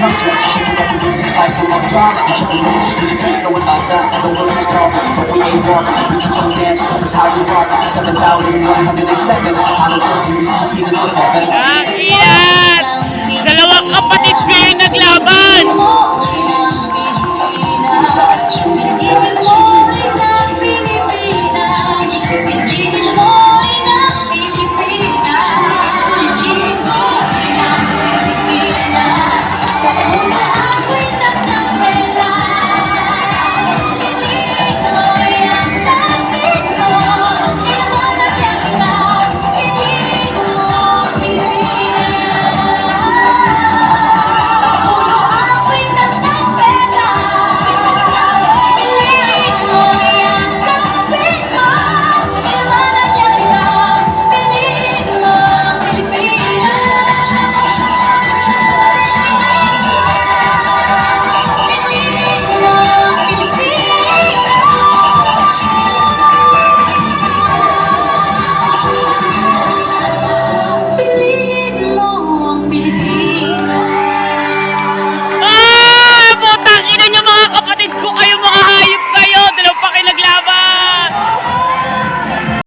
drums, so she shaking up the beats and fight for my drama. Jumping moves, just really don't know about that. Don't know what we're talking, but we ain't walking. We keep on dancing, that's how we rock. 7,107. I don't talk to you, see Jesus in heaven. Ayan! Dalawang kapatid ko yung naglaban!